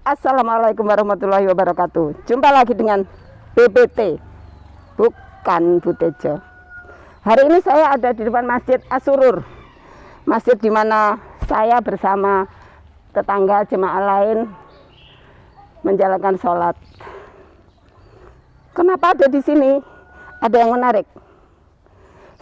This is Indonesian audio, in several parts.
Assalamualaikum warahmatullahi wabarakatuh. Jumpa lagi dengan BBT, bukan Butejo. Hari ini saya ada di depan Masjid Asyurur, masjid di mana saya bersama tetangga jemaah lain menjalankan sholat. Kenapa ada di sini? Ada yang menarik.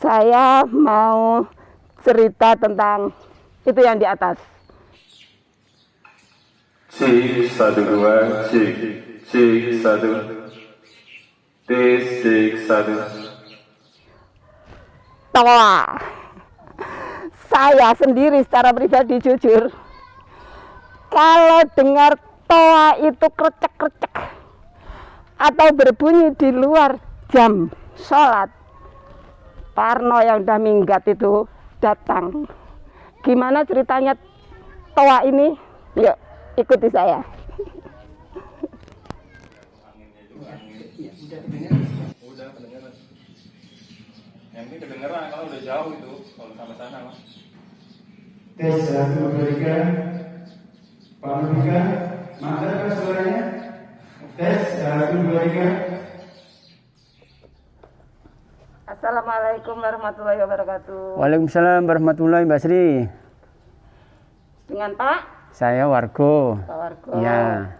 Saya mau cerita tentang itu yang di atas. Cek 1 2 cek 1 tes cek 1. Toa. Saya sendiri secara pribadi jujur, kalau dengar toa itu krecek-krecek atau berbunyi di luar jam sholat, Parno yang udah minggat itu datang. Gimana ceritanya toa ini? Yuk, ikuti saya. Udah kedengeran. Yang ini kedengeran kalau udah jauh itu, kalau sampai sana mas. Tes 1 2 3. Pak Nurika, mantap kan suaranya? Tes 1 2 3. Assalamualaikum warahmatullahi wabarakatuh. Waalaikumsalam warahmatullahi wabarakatuh, Mbak Sri. Dengan Pak? Saya Wargo. Pak Wargo. Ya,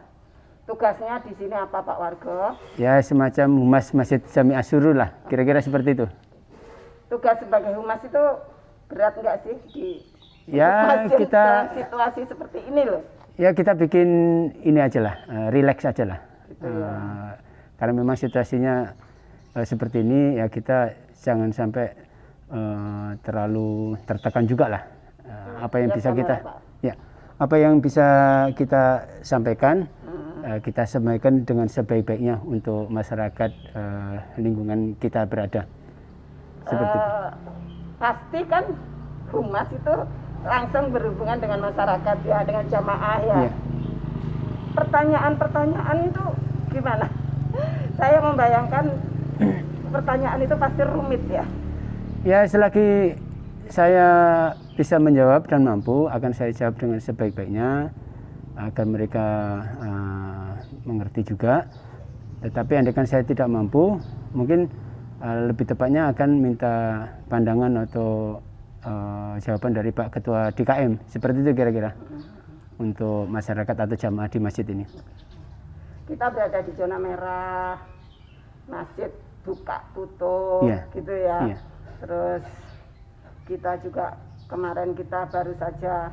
Tugasnya di sini apa Pak Wargo? ya semacam humas Masjid Jami Asyurur lah, kira-kira seperti itu. Tugas sebagai humas itu berat nggak sih di Ya masjid kita, dalam situasi seperti ini loh? ya kita bikin ini aja lah, relax aja lah. Gitu ya. Karena memang situasinya seperti ini, ya kita jangan sampai terlalu tertekan juga lah. Apa yang Ya, bisa kamera, kita, Pak. ya apa yang bisa kita sampaikan, kita sampaikan dengan sebaik-baiknya untuk masyarakat lingkungan kita berada. Seperti itu. Pasti kan humas itu langsung berhubungan dengan masyarakat ya, dengan jamaah ya. Iya. Pertanyaan-pertanyaan itu gimana? Saya membayangkan pertanyaan itu pasti rumit ya. Ya, selagi saya bisa menjawab dan mampu, akan saya jawab dengan sebaik-baiknya agar mereka mengerti juga. Tetapi andaikan saya tidak mampu, mungkin lebih tepatnya akan minta pandangan atau jawaban dari Pak Ketua DKM. Seperti itu kira-kira untuk masyarakat atau jamaah di masjid ini. Kita berada di zona merah, masjid buka tutup, Iya. gitu ya. Iya. Terus kita juga kemarin kita baru saja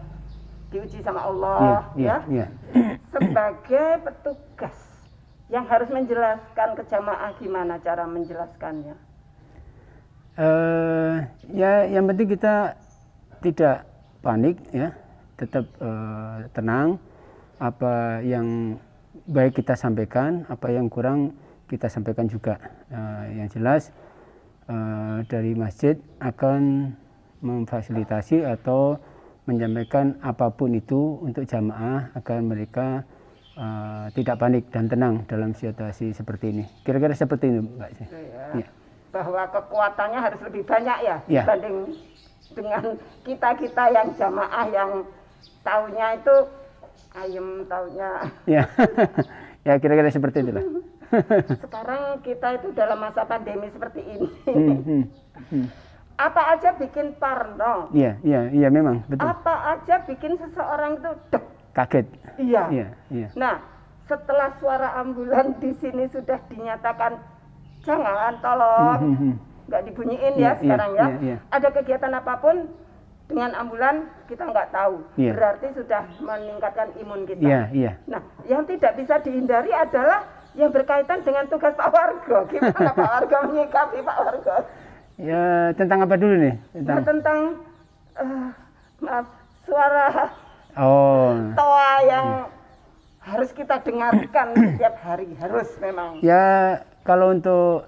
diuji sama Allah, Iya, ya. iya. Sebagai petugas yang harus menjelaskan ke jamaah, gimana cara menjelaskannya? Ya, yang penting kita tidak panik, ya, tetap tenang. Apa yang baik kita sampaikan, apa yang kurang kita sampaikan juga. Yang jelas dari masjid akan memfasilitasi atau menyampaikan apapun itu untuk jamaah agar mereka tidak panik dan tenang dalam situasi seperti ini. Kira-kira seperti ini, Mbak. Ya. Bahwa kekuatannya harus lebih banyak ya, Ya. dibanding dengan kita yang jamaah yang taunya itu ayem, taunya. Ya, ya kira-kira seperti itulah. Sekarang kita itu dalam masa pandemi seperti ini. Hmm. Apa aja bikin parno? Iya memang betul. Apa aja bikin seseorang itu dek. Kaget. Iya. Iya. Nah, setelah suara ambulan di sini sudah dinyatakan jangan, tolong, nggak dibunyiin ya sekarang ya. Iya. Ada kegiatan apapun dengan ambulan kita nggak tahu. Iya. Berarti sudah meningkatkan imun kita. Iya. Nah, yang tidak bisa dihindari adalah yang berkaitan dengan tugas Pak Wargo. Gimana Pak Wargo menyikapi Pak Wargo? Ya, tentang apa dulu nih? Tentang maaf, suara toa yang harus kita dengarkan setiap hari, harus memang. Ya, kalau untuk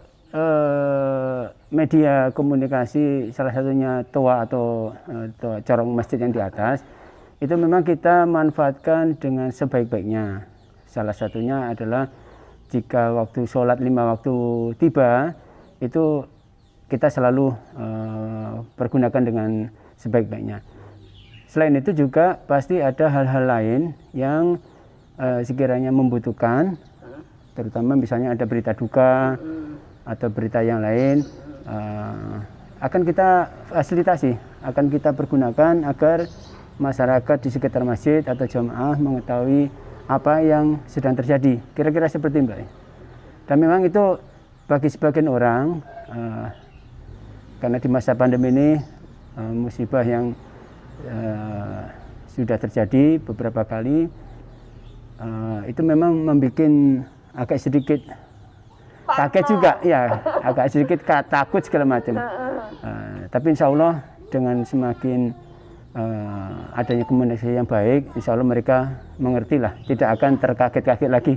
media komunikasi, salah satunya toa atau corong masjid yang di atas, itu memang kita manfaatkan dengan sebaik-baiknya. Salah satunya adalah jika waktu sholat 5 waktu tiba, itu kita selalu pergunakan dengan sebaik-baiknya. Selain itu juga pasti ada hal-hal lain yang sekiranya membutuhkan, terutama misalnya ada berita duka atau berita yang lain, akan kita fasilitasi, akan kita pergunakan agar masyarakat di sekitar masjid atau jamaah mengetahui apa yang sedang terjadi. Kira-kira seperti Mbak. Dan memang itu bagi sebagian orang, karena di masa pandemi ini musibah yang sudah terjadi beberapa kali, itu memang membuat agak sedikit kaget juga, ya, agak sedikit takut segala macam. Tapi insya Allah dengan semakin adanya komunikasi yang baik, insya Allah mereka mengerti lah, tidak akan terkaget-kaget lagi.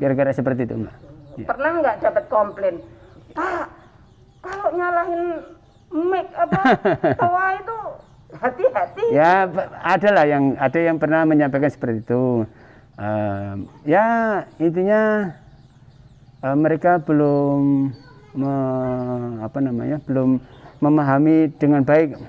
Kira-kira seperti itu, Mbak. Ya. Pernah nggak dapat komplain, Pak, kalau nyalahin mic apa toa itu hati-hati? Ya, ada yang pernah menyampaikan seperti itu. Ya intinya mereka belum belum memahami dengan baik.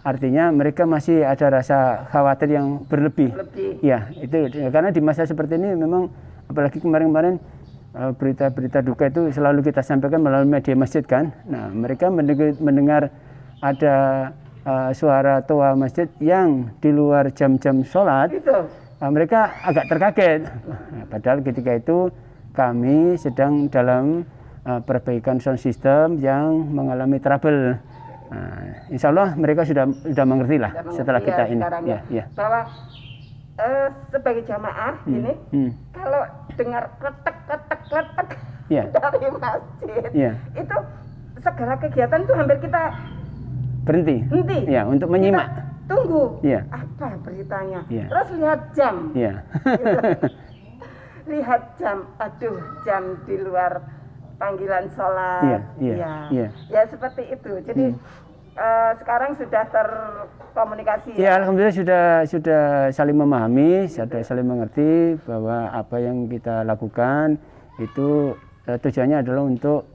Artinya mereka masih ada rasa khawatir yang berlebih. Ya, itu karena di masa seperti ini memang, apalagi kemarin-kemarin berita-berita duka itu selalu kita sampaikan melalui media masjid kan. Nah, mereka mendengar ada suara toa masjid yang di luar jam-jam sholat. Mereka agak terkaget. Padahal ketika itu kami sedang dalam perbaikan sound system yang mengalami trouble. Insya Allah mereka sudah mengerti lah setelah kita ini. Ya. Bahwa sebagai jamaah ini, kalau dengar kletek dari masjid, itu segala kegiatan itu hampir kita berhenti. Ya, untuk menyimak. Kita tunggu apa beritanya. Terus lihat jam. Gitu. Lihat jam, aduh jam di luar panggilan sholat. Ya seperti itu. Jadi sekarang sudah terkomunikasi. Ya, alhamdulillah sudah saling memahami, sudah saling mengerti bahwa apa yang kita lakukan itu tujuannya adalah untuk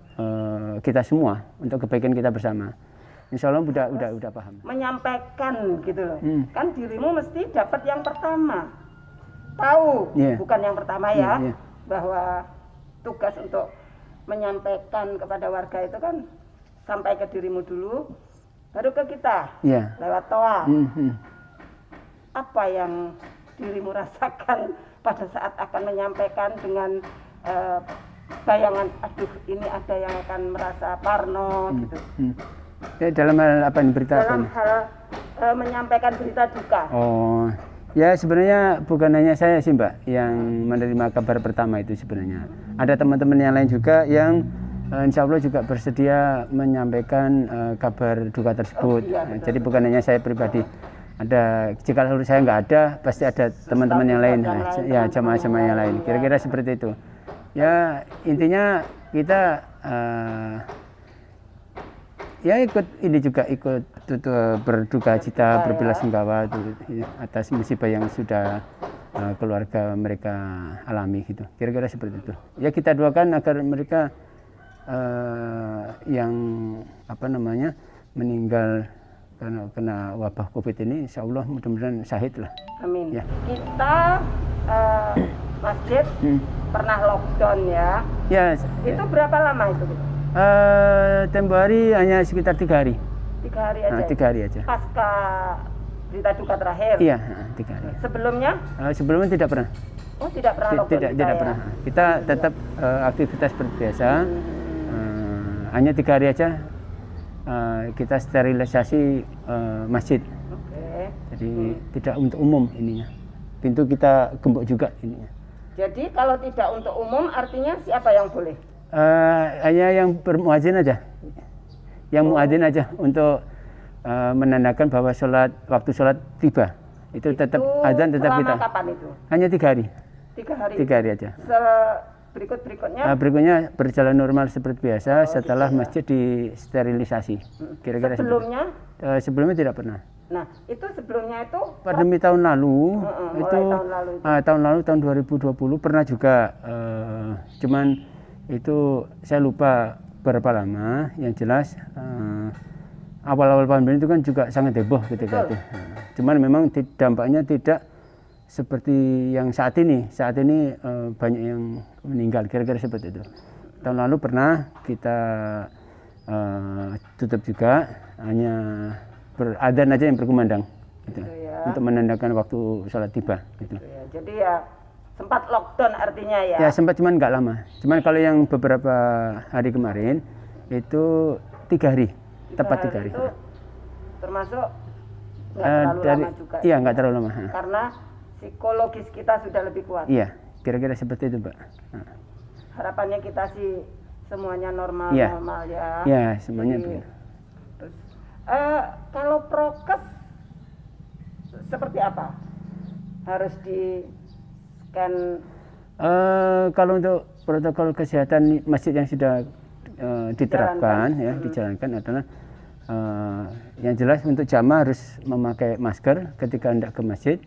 kita semua, untuk kebaikan kita bersama. Insya Allah udah paham. Menyampaikan gitu loh. Kan dirimu mesti dapat yang pertama. Tahu, bukan yang pertama ya, bahwa tugas untuk menyampaikan kepada warga itu kan sampai ke dirimu dulu, baru ke kita, lewat toa. Apa yang dirimu rasakan pada saat akan menyampaikan dengan bayangan, aduh ini ada yang akan merasa parno gitu. Ya, dalam hal apa nih, berita dalam apa? Hal menyampaikan berita duka. Oh, ya sebenarnya bukan hanya saya sih Mbak yang menerima kabar pertama itu. Sebenarnya ada teman-teman yang lain juga yang insya Allah juga bersedia menyampaikan kabar duka tersebut. Jadi bukan hanya saya pribadi. Ada, jika saya nggak ada, pasti ada teman-teman yang lain. Ya, jamaah-jamaah yang lain. Kira-kira seperti itu. Ya intinya kita ya ikut berduka cita, berbelasungkawa atas musibah yang sudah keluarga mereka alami gitu. Kira-kira seperti itu. Ya kita doakan agar mereka yang meninggal karena kena wabah Covid ini, insya Allah mudah-mudahan syahid lah. Amin. Ya. Kita masjid pernah lockdown ya. Ya. Itu berapa lama itu? Tempo hari hanya sekitar 3 hari. 3 hari aja. 3 hari aja. Pasca berita duka terakhir. Iya, 3 hari. Sebelumnya? Sebelumnya tidak pernah. Oh, tidak pernah lockdown. Tidak pernah. Kita tetap aktivitas seperti biasa. Hanya 3 hari aja kita sterilisasi masjid. Jadi tidak untuk umum ininya. Pintu kita gembok juga ininya. Jadi kalau tidak untuk umum artinya siapa yang boleh? Hanya yang bermuadzin aja, yang muadzin aja untuk menandakan bahwa waktu sholat tiba. Itu tetap azan tetap kita. Kapan itu? Hanya 3 hari. 3 hari. 3 hari aja. Berikutnya? Berikutnya berjalan normal seperti biasa setelah masjid disterilisasi. Kira-kira sebelumnya? Sebelumnya tidak pernah. Nah, itu sebelumnya itu? Pandemi tahun lalu, tahun lalu tahun 2020 pernah juga. Cuman itu saya lupa berapa lama. Yang jelas awal-awal pandemi itu kan juga sangat heboh ketika itu. Cuman memang dampaknya tidak seperti yang saat ini banyak yang meninggal, kira-kira seperti itu. Tahun lalu pernah kita tutup juga, hanya adzan aja yang berkumandang gitu, ya. untuk menandakan waktu sholat tiba gitu. Ya, jadi ya sempat lockdown artinya ya. Ya sempat, cuman nggak lama. Cuman kalau yang beberapa hari kemarin itu 3 hari, tepat 3 hari. Itu termasuk nggak terlalu lama juga. Iya, nggak terlalu lama. Karena psikologis kita sudah lebih kuat. Iya, kira-kira seperti itu, Pak. Harapannya kita sih semuanya normal Iya. normal ya. Iya, semuanya Jadi, begitu. terus, kalau prokes seperti apa? Harus di scan. Kalau untuk protokol kesehatan masjid yang sudah diterapkan, dijalankan adalah yang jelas untuk jamaah harus memakai masker ketika hendak ke masjid,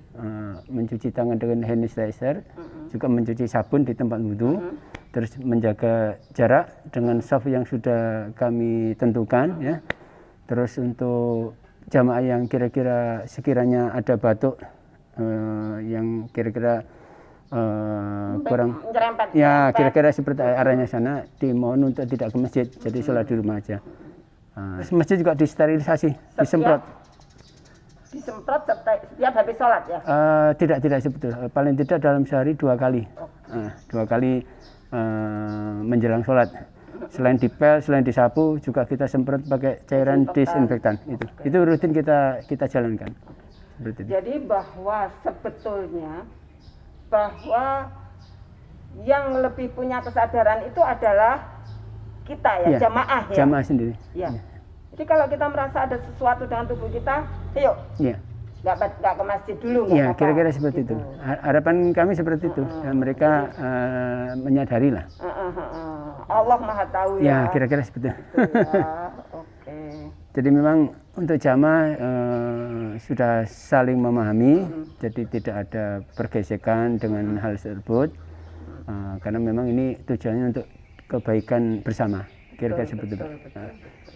mencuci tangan dengan hand sanitizer, juga mencuci sabun di tempat wudhu, terus menjaga jarak dengan saf yang sudah kami tentukan, ya. Terus untuk jamaah yang kira-kira sekiranya ada batuk yang kira-kira kurang, ya kira-kira seperti arahnya sana, dimohon untuk tidak ke masjid, jadi sholat di rumah aja. Masjid juga disterilisasi, disemprot. Disemprot setiap habis sholat ya? Tidak sebetulnya, paling tidak dalam sehari 2 kali, 2 kali menjelang sholat. Selain dipel, selain disapu, juga kita semprot pakai cairan disinfektan. Itu rutin kita jalankan. Seperti itu. Jadi bahwa sebetulnya bahwa yang lebih punya kesadaran itu adalah kita ya, jamaah ya. Jamaah sendiri. Ya. Jadi kalau kita merasa ada sesuatu dengan tubuh kita, ayo. Iya. Nggak ke masjid dulu. Iya, kira-kira seperti itu. Harapan kami seperti itu. Mereka menyadari lah. Allah Maha Tahu ya. Ya, kira-kira seperti itu. Ya. Oke. Jadi memang untuk jamaah sudah saling memahami, jadi tidak ada pergesekan dengan hal tersebut, karena memang ini tujuannya untuk kebaikan bersama, kira-kira seperti itu.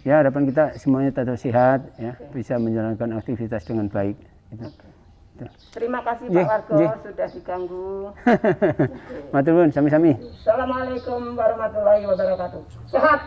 Ya, harapan kita semuanya tetap sehat, ya, bisa menjalankan aktivitas dengan baik. Itu. Terima kasih Pak Wargo sudah diganggu. Matur nuwun, sami-sami. Assalamualaikum warahmatullahi wabarakatuh. Sehat.